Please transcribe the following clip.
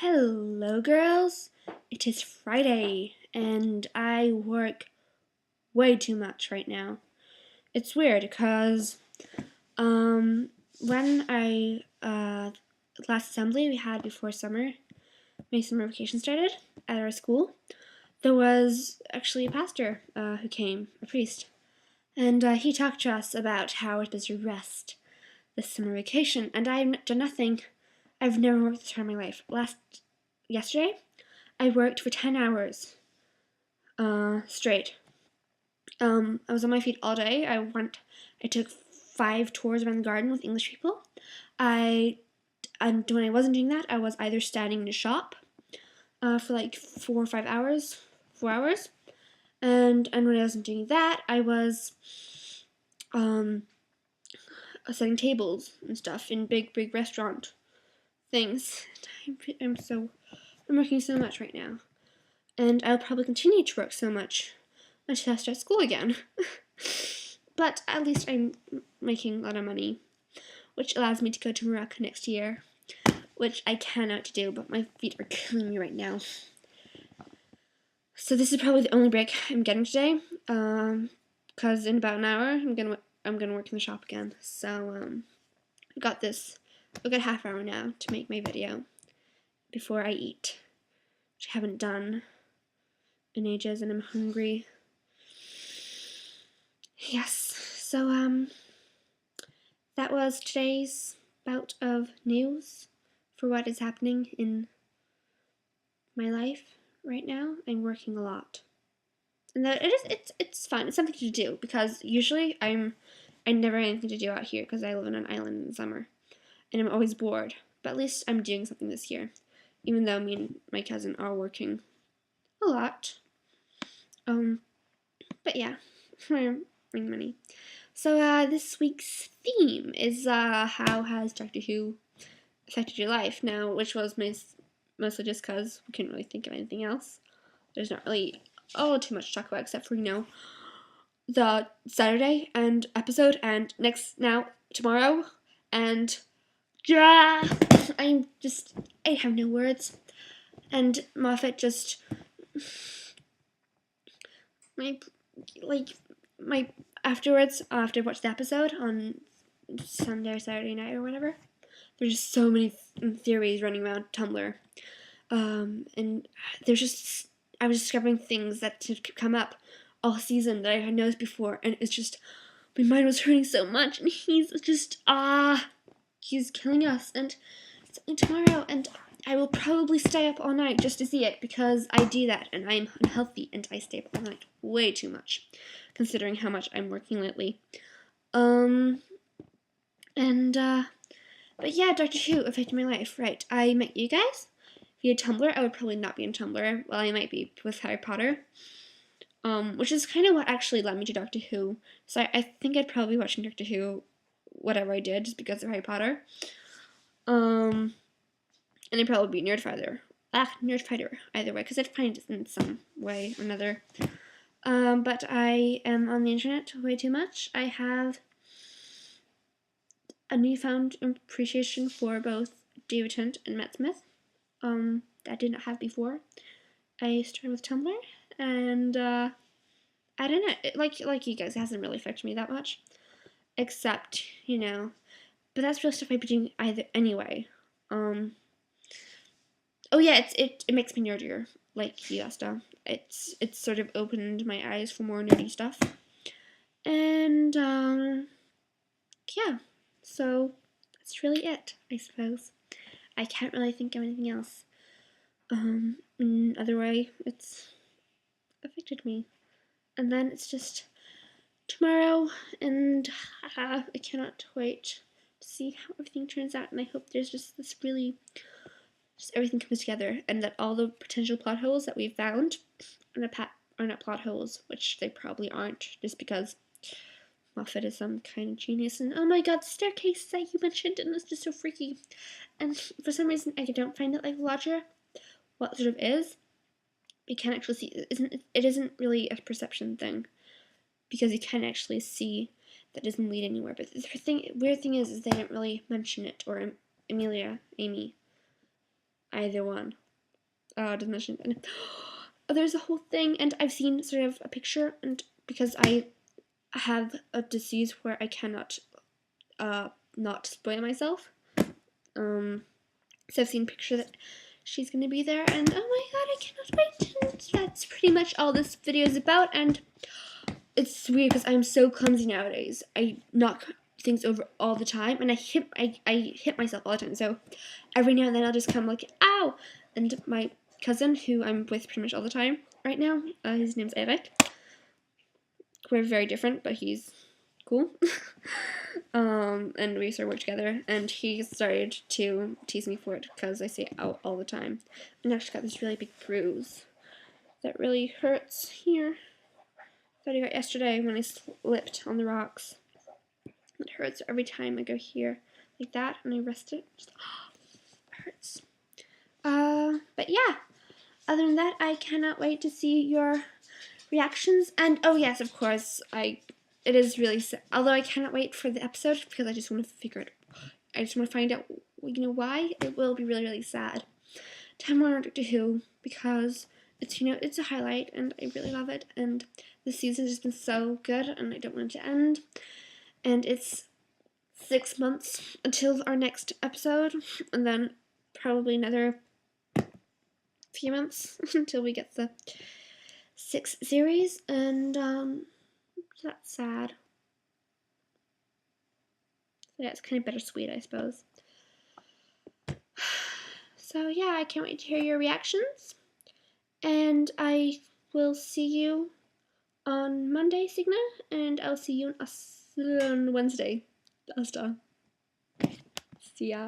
Hello, girls. It is Friday, and I work way too much right now. It's weird because when last assembly we had before my summer vacation started at our school, there was actually a pastor who came, a priest, and he talked to us about how we're supposed to rest this summer vacation, and I've done nothing. I've never worked this hard in my life. Yesterday, I worked for 10 hours straight. I was on my feet all day. I took 5 tours around the garden with English people. When I wasn't doing that, I was either standing in a shop for like 4 or 5 hours, 4 hours. And when I wasn't doing that, I was setting tables and stuff in big restaurant things. I'm working so much right now. And I'll probably continue to work so much until I start school again. But at least I'm making a lot of money, which allows me to go to Morocco next year, which I cannot do, but my feet are killing me right now. So this is probably the only break I'm getting today, because in about an hour I'm gonna work in the shop again. So I got a half hour now to make my video before I eat, which I haven't done in ages, and I'm hungry. Yes, so that was today's bout of news for what is happening in my life right now. I'm working a lot, and it's fun. It's something to do because usually I never have anything to do out here because I live on an island in the summer, and I'm always bored. But at least I'm doing something this year, even though me and my cousin are working a lot. But yeah, I'm earning money. So this week's theme is how has Doctor Who affected your life? Now, which was mostly just because we couldn't really think of anything else. There's not really too much to talk about except for the Saturday and episode and tomorrow and yeah, I have no words. And Moffat just my afterwards, after I watched the episode on Sunday or Saturday night or whatever, there's just so many theories running around Tumblr, and I was discovering things that had come up all season that I had noticed before, and it's just my mind was hurting so much, and he's killing us, and it's only tomorrow, and I will probably stay up all night just to see it because I do that, and I'm unhealthy, and I stay up all night way too much, considering how much I'm working lately. But yeah, Doctor Who affected my life, right? I met you guys via Tumblr. I would probably not be on Tumblr. Well, I might be with Harry Potter. Which is kind of what actually led me to Doctor Who. So I think I'd probably be watching Doctor Who whatever I did just because of Harry Potter. And I'd probably be Nerdfighter either way, because I'd find it in some way or another. But I am on the internet way too much. I have a newfound appreciation for both David Tennant and Matt Smith. That I did not have before. I started with Tumblr, and I don't know, like you guys, it hasn't really affected me that much, except but that's real stuff I'd be doing either anyway. Oh yeah, it makes me nerdier, like you asked. It's sort of opened my eyes for more nerdy stuff, and yeah, so that's really it, I suppose. I can't really think of anything else. Other way, it's affected me, and then it's just tomorrow, and I cannot wait to see how everything turns out, and I hope there's just everything comes together, and that all the potential plot holes that we've found are not plot holes, which they probably aren't, just because Moffat is some kind of genius, and oh my god, the staircase that you mentioned, and it's just so freaky, and for some reason I don't find it like Lodger, what sort of is, you can't actually see, it isn't really a perception thing, because you can't actually see that doesn't lead anywhere, but the weird thing is they didn't really mention it, or Amy, either one. Doesn't mention it. There's a whole thing, and I've seen sort of a picture, and because I have a disease where I cannot not spoil myself, so I've seen a picture that she's gonna be there, and oh my god, I cannot wait. And that's pretty much all this video is about, and it's weird because I'm so clumsy nowadays. I knock things over all the time, and I hit myself all the time, so every now and then I'll just come like, ow! And my cousin, who I'm with pretty much all the time right now, his name's Eric. We're very different, but he's cool. And we started work together, and he started to tease me for it because I say ow all the time. And I actually got this really big bruise that really hurts here that I got yesterday when I slipped on the rocks. It hurts every time I go here like that, and I rest it. Just, it hurts. But yeah, other than that, I cannot wait to see your reactions. And oh yes, of course, it is really sad. Although I cannot wait for the episode because I just want to figure it. I just want to find out, why. It will be really, really sad to have more on Doctor Who because it's it's a highlight and I really love it, and the season has just been so good and I don't want it to end. And it's 6 months until our next episode, and then probably another few months until we get the 6th series, and that's sad. So yeah, it's kind of bittersweet, I suppose. So yeah, I can't wait to hear your reactions, and I will see you on Monday, Signa, and I'll see you on Wednesday, Asta. See ya.